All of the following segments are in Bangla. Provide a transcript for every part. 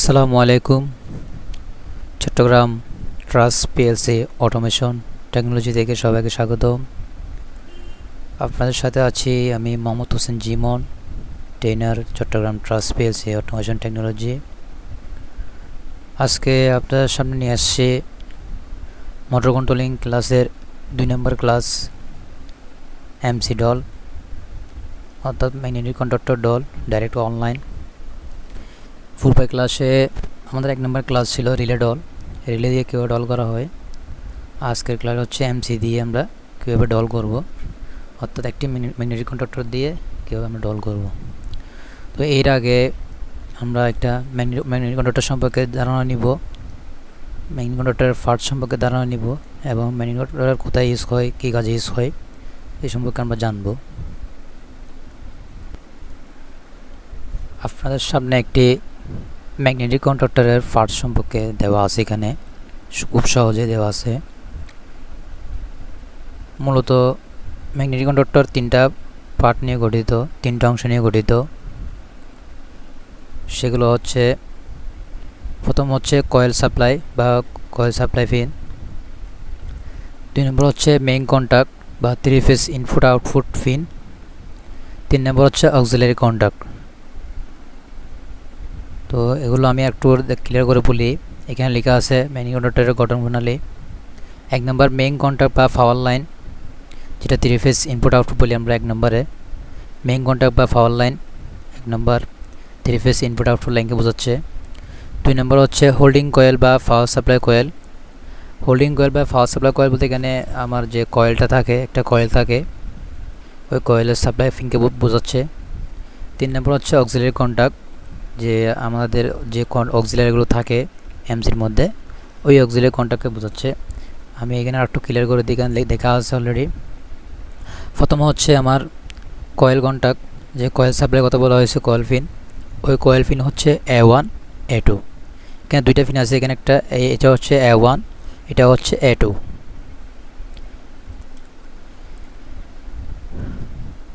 আসসালামু আলাইকুম। Chittagong trust PLC automation technology থেকে সবাইকে স্বাগতম। আপনাদের সাথে আছি আমি Mohammad Hossain Jimon, trainer, Chittagong trust PLC automation technology. আজকে আপনাদের সামনে নিয়ে আসছি মোটর কন্ট্রোলিং ক্লাসের 2 নম্বর ক্লাস এমসি ডল, অর্থাৎ magnetic conductor DOL direct online. পূর্বের ক্লাসে আমাদের 1 নম্বর ক্লাস ছিল রিলে ডল, রিলে দিয়ে কীভাবে ডল করা হয়। আজকের ক্লাস হচ্ছে এমসি দিয়ে আমরা কীভাবে ডল করব, অর্থাৎ একটি ম্যাগনেটিক কন্ডাক্টর দিয়ে কীভাবে আমরা ডল করব। তো এর আগে আমরা একটা ম্যাগনেটিক কন্ডাক্টর সম্পর্কে ধারণা নিব, ম্যাগনেটিক কন্ডাক্টরের পার্ট সম্পর্কে ধারণা নিব এবং ম্যাগনেটিক কন্ডাক্টর কোথায় ইউজ হয়, কী কাজে ইউজ হয় এই সম্পর্কে আমরা জানব। আপনাদের সামনে একটি ম্যাগনেটিক কন্ডাক্টরের পার্ট সম্পর্কে দেওয়া আছে, এখানে খুব সহজে দেওয়া আছে। মূলত ম্যাগনেটিক কন্ডাক্টর 3টা পার্ট নিয়ে গঠিত, 3টা অংশ নিয়ে গঠিত। সেগুলো হচ্ছে, প্রথম হচ্ছে কয়েল সাপ্লাই বা কয়েল সাপ্লাই পিন, 2 নম্বর হচ্ছে মেইন কন্ট্যাক্ট বা 3 ফেজ ইনপুট আউটপুট পিন, 3 নম্বর হচ্ছে অক্সিলারি কন্ট্যাক্ট। তো এগুলো আমি একটু ক্লিয়ার করে বলি। এখানে লেখা আছে ম্যাগনেটিক কন্ডাক্টরের গঠন প্রণালী। 1 নম্বর মেইন কন্ট্যাক্ট বা পাওয়ার লাইন, যেটা 3 ফেজ ইনপুট আউটপুট বলি আমরা 1 নম্বরে। মেইন কন্ট্যাক্ট বা পাওয়ার লাইন 1 নম্বর 3 ফেজ ইনপুট আউটপুট লাইনকে বোঝাচ্ছে। 2 নম্বর হচ্ছে হোল্ডিং কয়েল বা power supply coil. Holding coil বা পাওয়ার সাপ্লাই কয়েল বলতে এখানে আমার যে কয়েলটা থাকে, একটা কয়েল থাকে, ওই কয়েলের সাপ্লাই পিনকে বোঝাচ্ছে। 3 নম্বর হচ্ছে অক্সিলারি কন্ট্যাক্ট, যে আমাদের যে অক্সিলারিগুলো থাকে এমসির মধ্যে, ওই অক্সিলারি কন্ট্যাক্টকে বোঝাচ্ছে। আমি এখানে আরেকটু ক্লিয়ার করে দেখা আছে অলরেডি। প্রথম হচ্ছে আমার কয়েল কন্ট্যাক্ট, যে কয়েল সাপ্লাই কথা বলা হয়েছে কয়েল পিন, ওই কয়েল পিন হচ্ছে A1 A2। এখানে 2টা পিন আছে, এখানে একটা, এটা হচ্ছে A1, এটা হচ্ছে A2।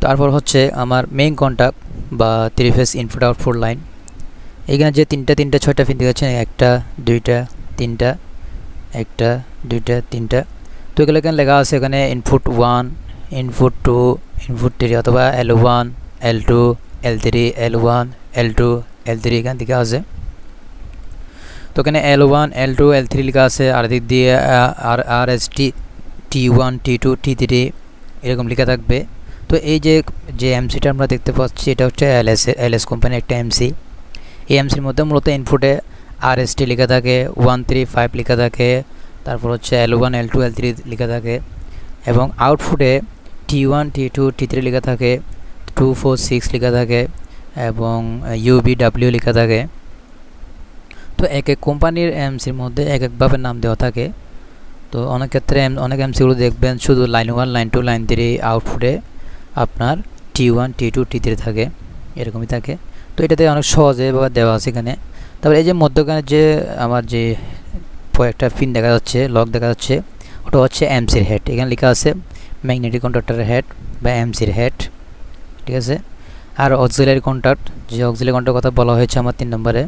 তারপর হচ্ছে আমার মেইন কন্ট্যাক্ট বা 3 ফেজ ইনপুট আউটপুট লাইন। এখানে যে 3টা 6টা পিন দেখাচ্ছেন, 1টা 2টা 3টা, 1টা 2টা 3টা। তো এগুলো এখানে লেখা আছে, এখানে ইনপুট 1, ইনপুট 2, ইনপুট 3 অথবা L1 L2 L3 L1 L2 L3 এখান থেকে আছে। তো এখানে L1 L2 L3 লেখা আছে, আর দিক দিয়ে RST T1 T2 T3 এরকম লেখা থাকবে। তো এই যে এমসিটা আমরা দেখতে পাচ্ছি, এটা হচ্ছে LS কোম্পানির একটা এমসি। এই এমসির মধ্যে মূলত ইনপুটে RST লেখা থাকে, 1 3 5 লেখা থাকে, তারপর হচ্ছে L1 L2 L3 লেখা থাকে, এবং আউটপুটে T1 T2 T3 লেখা থাকে, 2 4 6 লেখা থাকে, এবং UBW লেখা থাকে। তো এক এক কোম্পানির এমসির মধ্যে এক একভাবে নাম দেওয়া থাকে। তো অনেক ক্ষেত্রে অনেক এমসিগুলো দেখবেন শুধু লাইন 1 লাইন 2 লাইন 3 আউটপুটে আপনার T1 T2 T3 থাকে, এরকমই থাকে। তো এটাতে অনেক সহজে দেওয়া আছে এখানে। তারপরে এই যে মধ্যখানে যে আমার যে একটা পিন দেখা যাচ্ছে, লক দেখা যাচ্ছে, ওটা হচ্ছে এমসির হেড। এখানে লেখা আছে ম্যাগনেটিক কন্ডাক্টরের হেড বা এমসির হেড, ঠিক আছে। আর অক্সিলারি কন্ট্যাক্ট, যে অক্সিলারি কন্ট্যাক্ট কথা বলা হয়েছে আমার 3 নম্বরে,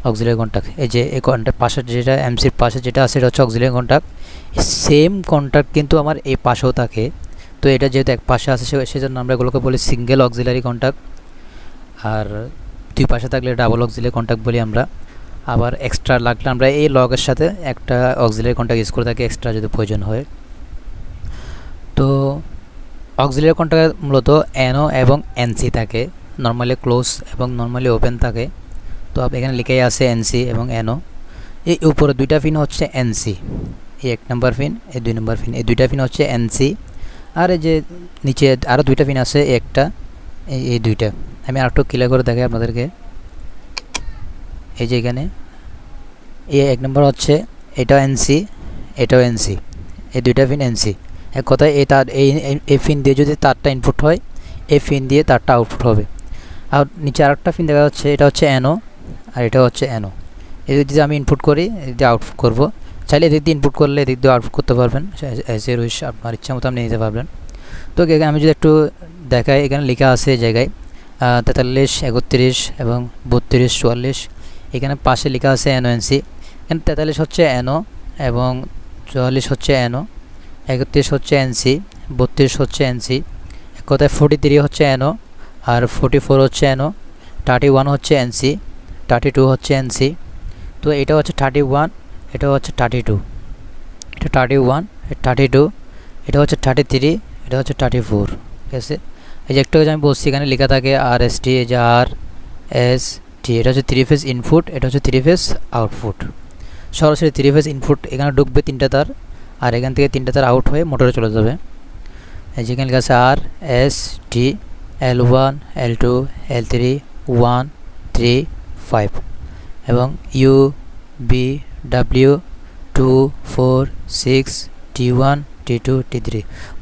অক্সিলারি কন্ট্যাক্ট, এই যে এই কন্ট্যাক্ট পাশে যেটা এমসির পাশে যেটা আছে, এটা হচ্ছে অক্সিলারি কন্ট্যাক্ট। সেম কন্ট্যাক্ট কিন্তু আমার এই পাশেও থাকে। তো এটা যেহেতু এক পাশে আছে, সেজন্য আমরা এগুলোকে বলি সিঙ্গেল অক্সিলারি কন্ট্যাক্ট। আর 2 পাশে থাকলে ডাবল অক্সিলারি কন্ট্যাক্ট বলি আমরা। আবার এক্সট্রা লাগলে আমরা এই লগের সাথে একটা অক্সিলারি কন্ট্যাক্ট ইউজ করে থাকি, এক্সট্রা যদি প্রয়োজন হয়। তো অক্সিলারি কন্ট্যাক্ট মূলত NO এবং NC থাকে, নর্মালি ক্লোজ এবং নর্মালি ওপেন থাকে। তো এখানে লিখেই আছে NC এবং NO। এই উপরে 2টা পিন হচ্ছে NC, এই 1 নম্বর পিন, এই 2 নম্বর পিন, এই 2টা পিন হচ্ছে NC। আর এই যে নিচে আরও 2টা পিন আছে, একটা, এই 2টা। আমি আরেকটু ক্লিয়ার করে দেখাই আপনাদেরকে। এই যে এখানে এই 1 নম্বর হচ্ছে, এটাও NC, এটাও NC, এই 2টা পিন NC। এক কথায় এই তার এই পিন দিয়ে যদি তারটা ইনপুট হয়, এই পিন দিয়ে তারটা আউটপুট হবে। আর নিচে আরেকটা পিন দেখা যাচ্ছে, এটা হচ্ছে NO আর এটা হচ্ছে NO। এই যদি আমি ইনপুট করি, এদিক দিয়ে আউটপুট করবো। চাইলে এদিক দিয়ে ইনপুট করলে এদিক দিয়ে আউটপুট করতে পারবেন, অ্যাজ এ উইশ, আপনার ইচ্ছা মতো আপনি নিতে পারবেন। তো আমি যদি একটু দেখাই, এখানে লেখা আছে এই জায়গায় 43 31 এবং 32 44, এখানে পাশে লেখা আছে এনওএনসি। এখানে 43 হচ্ছে এনও এবং 44 হচ্ছে এনও, 31 হচ্ছে এনসি, 32 হচ্ছে এনসি, এক কথায় 43 হচ্ছে এনও আর 44 হচ্ছে এনও, 31 হচ্ছে এনসি, 32 হচ্ছে এনসি। তো এটা হচ্ছে 31, এটা হচ্ছে 32, এটা 31, 32, এটা হচ্ছে 33, এটা হচ্ছে 34। ঠিক আছে, এই যে একটু আমি বলছি এখানে লেখা থাকে RST, এই যে RST, এটা হচ্ছে 3 ফেজ ইনপুট, এটা হচ্ছে 3 ফেজ আউটপুট। সরাসরি 3 ফেজ ইনপুট এখানে ঢুকবে 3টা তার, আর এখান থেকে 3টা তার আউট হয়ে মোটরে চলে যাবে। এই যেখানে লেখা আছে RST L1 L2 L3 1 3 5 এবং UBW 2 4 6 T1 T2 T3।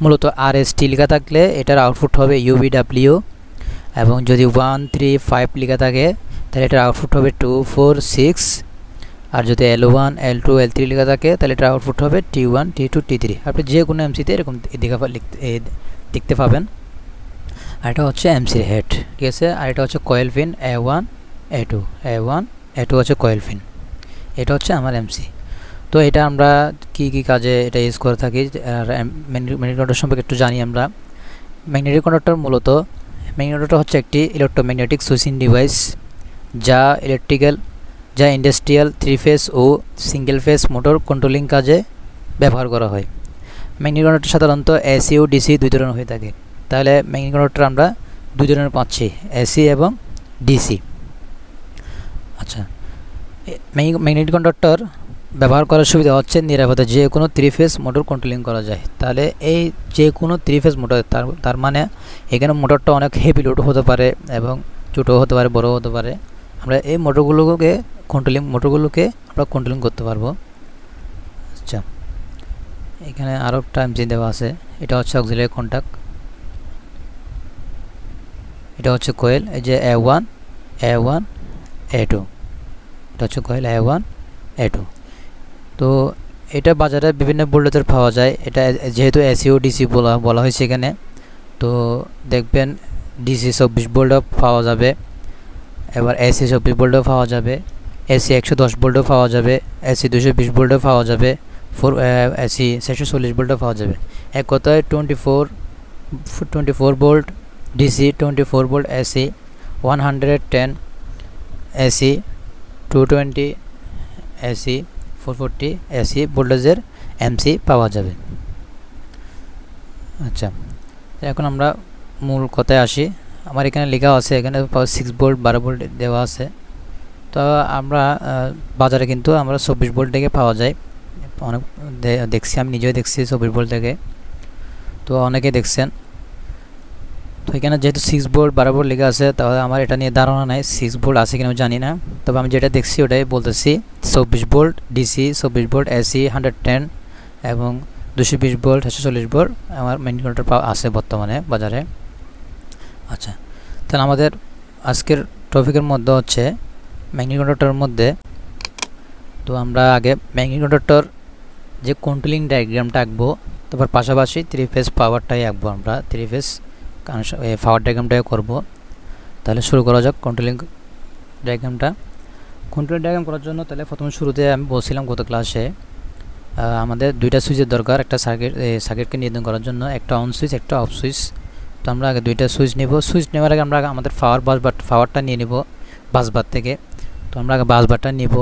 মূলত RST লেখা থাকলে এটার আউটপুট হবে UBW, এবং যদি 1 3 5 লেখা থাকে তাহলে এটার আউটপুট হবে 2 4 6, আর যদি L1 L2 L3 লেখা থাকে তাহলে এটার আউটপুট হবে T1 T2 T3। আপনি যে কোনো এমসিতে এরকম দেখতে পাবেন। আর এটা হচ্ছে এমসির হেড। ঠিক আছে, আর এটা হচ্ছে coil pin A1 A2, A1 A2 হচ্ছে কয়েল পিন। এটা হচ্ছে আমার এমসি। তো এটা আমরা কি কাজে এটা ইউজ করে থাকি, আর ম্যাগনেটিক কন্ডাক্টর সম্পর্কে একটু জানি আমরা। ম্যাগনেটিক কন্ডাক্টর মূলত, ম্যাগনেটিক কন্ডাক্টর হচ্ছে একটি ইলেকট্রোম্যাগনেটিক সুইচিং ডিভাইস যা ইন্ডাস্ট্রিয়াল 3 ফেজ ও সিঙ্গেল ফেজ মোটর কন্ট্রোলিং কাজে ব্যবহার করা হয়। ম্যাগনেটিক কন্ডাক্টর সাধারণত এসি ও ডিসি দুই ধরনের হয়ে থাকে। তাহলে ম্যাগনেটিক কন্ডাক্টর আমরা দুই ধরনের পাচ্ছি, এসি এবং ডিসি। আচ্ছা, ম্যাগনেটিক কন্ডাক্টর ব্যবহার করার সুবিধা হচ্ছে নিরাপদে যে কোনো 3 ফেজ মোটর কন্ট্রোলিং করা যায়। তাহলে এই যে কোনো 3 ফেজ মোটর, তার মানে এখানে মোটরটা অনেক হেভি লোড হতে পারে এবং ছোটো হতে পারে, বড় হতে পারে। আমরা এই মোটরগুলোকে আমরা কন্ট্রোলিং করতে পারবো। আচ্ছা, এখানে আরও একটা এমসি দেওয়া আছে। এটা হচ্ছে অক্সিলারি কন্টাক্ট, এটা হচ্ছে কোয়েল। এই যে A1 A2, এটা হচ্ছে কোয়েল A1 A2। তো এটা বাজারে বিভিন্ন ভোল্টেজের পাওয়া যায়। এটা যেহেতু এসি ও ডিসি বলা হয়েছে এখানে, তো দেখবেন ডিসি 24 ভোল্টও পাওয়া যাবে, এবার এসি 24 ভোল্টও পাওয়া যাবে, এসি 110 ভোল্টও পাওয়া যাবে, এসি 220 ভোল্টও পাওয়া যাবে, এসি 640 ভোল্টও পাওয়া যাবে। এক কথায় 24 volt DC, 24 volt AC, 110 AC, 220 AC, 440 AC ভোল্টেজের এমসি পাওয়া যাবে। আচ্ছা, এখন আমরা মূল কথায় আসি। আমার এখানে লেখা আছে, এখানে 6 ভোল্ট 12 ভোল্ট দেওয়া আছে। তো আমরা বাজারে কিন্তু আমরা 24 ভোল্ট থেকে পাওয়া যায়, অনেক দেখছি, আমি নিজেও দেখছি 24 ভোল্ট থেকে, তো অনেকে দেখছেন। তো এখানে যেহেতু 6 ভোল্ট 12 ভোল্ট লেখা আছে, তাহলে আমার এটা নিয়ে ধারণা নাই 6 ভোল্ট আছে কিনা জানি না। তবে আমি যেটা দেখছি ওটাই বলতেছি। 24 ভোল্ট ডিসি, 24 ভোল্ট এসি 110 এবং 220 ভোল্ট 640 ভোল্ট আমার ম্যাগনেটিক কন্ডাক্টর আছে বর্তমানে বাজারে। আচ্ছা, তাহলে আমাদের আজকের টপিকের মধ্যে হচ্ছে ম্যাগনেটিক কন্ডাক্টরের মধ্যে। তো আমরা আগে ম্যাগনেটিক কন্ডাক্টর যে কন্ট্রোলিং ডায়াগ্রামটা আঁকবো, তারপর পাশাপাশি 3 ফেজ পাওয়ারটাই আঁকবো আমরা, 3 ফেজ পাওয়ার ডায়াগ্রামটাই করব। তাহলে শুরু করা যাক কন্ট্রোলিং ডায়াগ্রামটা। কন্ট্রোলিং ডায়াগ্রাম করার জন্য তাহলে প্রথমে শুরুতে আমি বলছিলাম গত ক্লাসে আমাদের 2টা সুইচের দরকার একটা সার্কিটকে নিয়ন্ত্রণ করার জন্য, একটা অন সুইচ একটা অফ সুইচ। তো আমরা আগে 2টা সুইচ নেব। সুইচ নেওয়ার আগে আমরা আমাদের পাওয়ারটা নিয়ে নেব বাসবার থেকে। তো আমরা আগে বাসবারটা নেব।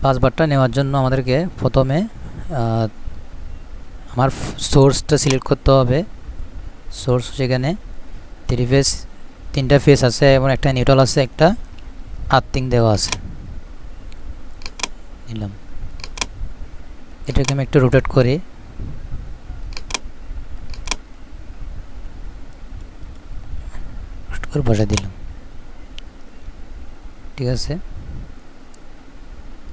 বাসবারটা নেওয়ার জন্য আমাদেরকে প্রথমে আমার সোর্সটা সিলেক্ট করতে হবে। সোর্স সেখানে 3 ফেজ, 3টা ফেজ আছে এবং একটা নিউট্রাল আছে, একটা আর্থিং দেওয়া আছে। নিলাম, এটাকে আমি একটু রোটেট করি। বসে দিলাম, ঠিক আছে।